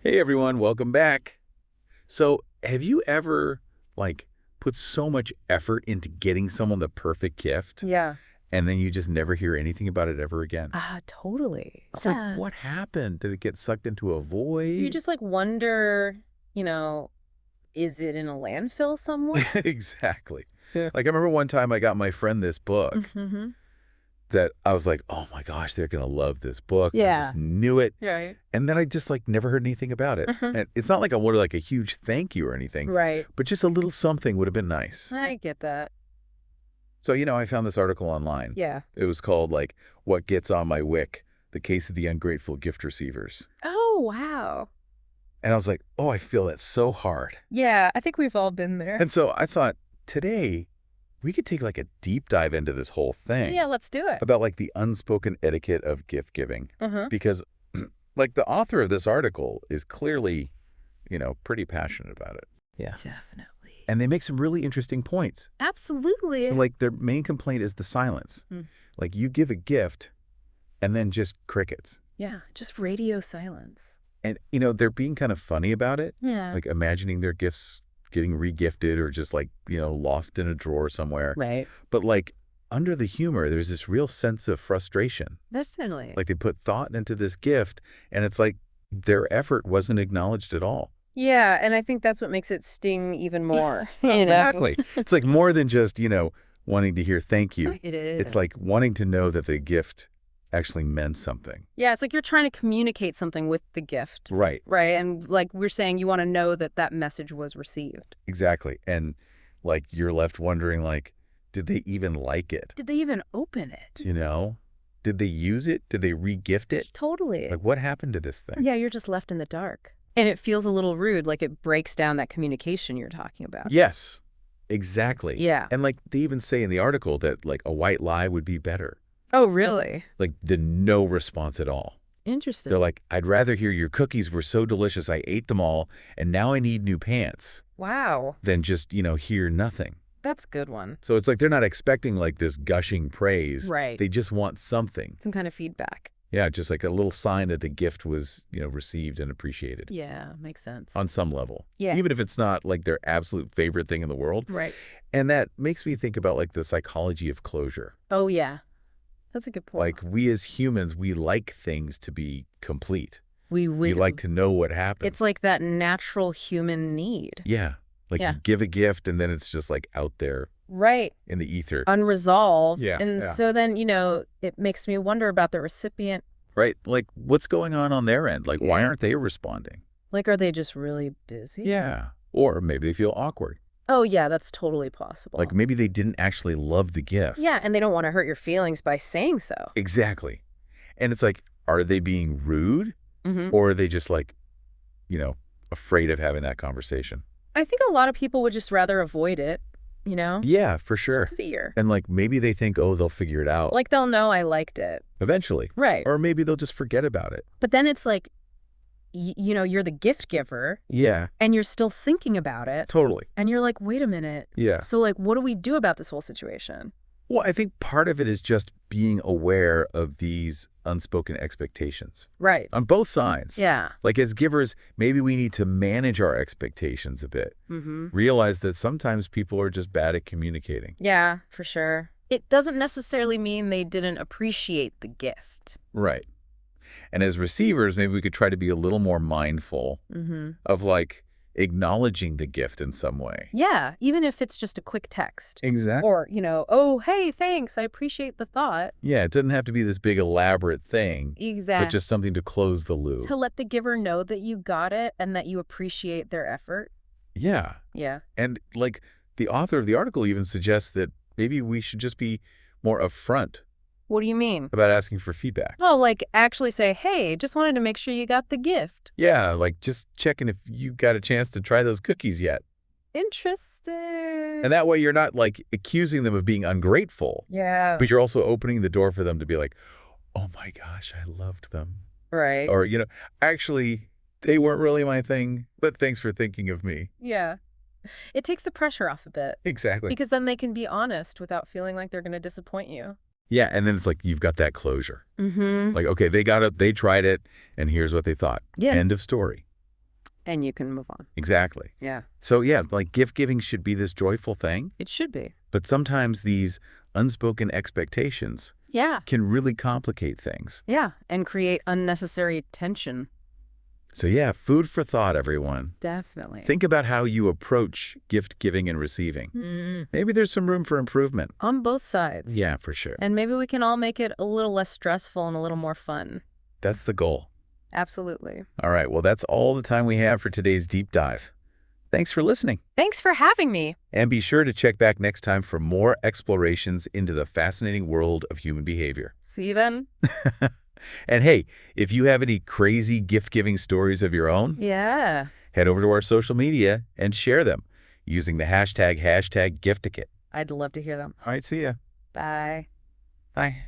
Hey everyone, welcome back. So, have you ever put so much effort into getting someone the perfect gift Yeah. and then you just never hear anything about it ever again? Totally. It's like, what happened? Did it get sucked into a You void? just wonder, you know, is it in a landfill somewhere? Exactly. Yeah. Like I remember one time I got my friend this book Mm-hmm. that I was like, "Oh my gosh, they're going to love this book." I Yeah. just knew it. Right. And then I just never heard anything about it. Mhm. And it's not like I wanted a huge thank you or anything, Right. but just a little something would have been nice. I get that. So, I found this article online. Yeah. It was called, What Gets on My Wick, The Case of the Ungrateful Gift Receivers. Oh, wow. And I was like, oh, I feel that so hard. Yeah, I think we've all been there. And so I thought, today, we could take a deep dive into this whole thing. Yeah, let's do it. About the unspoken etiquette of gift giving. Uh-huh. Because, the author of this article is clearly, pretty passionate about it. Yeah. Definitely. And they make some really interesting points. Absolutely. So, their main complaint is the silence. Mm. You give a gift and then just crickets. Yeah, just radio silence. And, they're being kind of funny about it. Yeah. Imagining their gifts getting regifted or just lost in a drawer somewhere. Right. But under the humor, there's this real sense of frustration. Definitely. They put thought into this gift and it's their effort wasn't acknowledged at all. Yeah, and I think that's what makes it sting even more. Exactly. It's more than just, wanting to hear thank you. It is. It's wanting to know that the gift actually meant something. Yeah, it's you're trying to communicate something with the gift. Right. Right. And we're saying you want to know that that message was received. Exactly. And you're left wondering, did they even like it? Did they even open it? Did they use it? Did they re-gift it? Totally. What happened to this thing? Yeah, you're just left in the dark. And it feels a little rude, it breaks down that communication you're talking about. Yes, exactly. Yeah. And they even say in the article that a white lie would be better. Oh, really? The no response at all. Interesting. They're I'd rather hear your cookies were so delicious I ate them all and now I need new pants. Wow. Than just, hear nothing. That's a good one. So it's they're not expecting this gushing praise. Right. They just want something. Some kind of feedback. Yeah, just a little sign that the gift was, received and appreciated. Yeah, makes sense. On some level. Yeah. Even if it's not their absolute favorite thing in the world. Right. And that makes me think about the psychology of closure. Oh, yeah. That's a good point. We as humans, we like things to be complete. We like to know what happened. It's that natural human need. Yeah. Yeah. You give a gift and then it's just out there. Right. In the ether. Unresolved. Yeah. And yeah. so then, it makes me wonder about the recipient. Right. What's going on their end? Why aren't they responding? Are they just really busy? Yeah. Or maybe they feel awkward. Oh, yeah, that's totally possible. Maybe they didn't actually love the gift. Yeah, and they don't want to hurt your feelings by saying so. Exactly. And it's are they being rude? Mm-hmm. Or are they just afraid of having that conversation? I think a lot of people would just rather avoid it, Yeah, for sure. It's fear. And maybe they think, oh, they'll figure it out. They'll know I liked it. Eventually. Right. Or maybe they'll just forget about it. But then it's you're the gift giver. Yeah. And you're still thinking about it. Totally. And you're wait a minute. Yeah. So what do we do about this whole situation? Well, I think part of it is just being aware of these unspoken expectations. Right. On both sides. Yeah. As givers, maybe we need to manage our expectations a bit. Mm-hmm. Realize that sometimes people are just bad at communicating. Yeah, for sure. It doesn't necessarily mean they didn't appreciate the gift. Right. And as receivers, maybe we could try to be a little more mindful Mm-hmm. of acknowledging the gift in some way. Yeah, even if it's just a quick text. Exactly. Or, oh, hey, thanks. I appreciate the thought. Yeah, it doesn't have to be this big elaborate thing. Exactly. But just something to close the loop. To let the giver know that you got it and that you appreciate their effort. Yeah. Yeah. And the author of the article even suggests that maybe we should just be more upfront. What do you mean? About asking for feedback. Oh, actually say, hey, just wanted to make sure you got the gift. Yeah, just checking if you got a chance to try those cookies yet. Interesting. And that way you're not accusing them of being ungrateful. Yeah. But you're also opening the door for them to be oh my gosh, I loved them. Right. Or, actually, they weren't really my thing, but thanks for thinking of me. Yeah. It takes the pressure off a bit. Exactly. Because then they can be honest without feeling like they're going to disappoint you. Yeah, and then it's you've got that closure. Mm-hmm. Okay, they got it, they tried it, and here's what they thought. Yeah. End of story. And you can move on. Exactly. Yeah. So yeah, like gift giving should be this joyful thing, It should be. but sometimes these unspoken expectations Yeah. can really complicate things. Yeah. And create unnecessary tension. So yeah, food for thought, everyone. Definitely. Think about how you approach gift giving and receiving. Maybe there's some room for improvement. On both sides. Yeah, for sure. And maybe we can all make it a little less stressful and a little more fun. That's the goal. Absolutely. All right, well, that's all the time we have for today's deep dive. Thanks for listening. Thanks for having me. And be sure to check back next time for more explorations into the fascinating world of human behavior. See you then. And hey, if you have any crazy gift-giving stories of your own, Yeah. head over to our social media and share them using the hashtag Gifticket. I'd love to hear them. All right, see ya. Bye. Bye.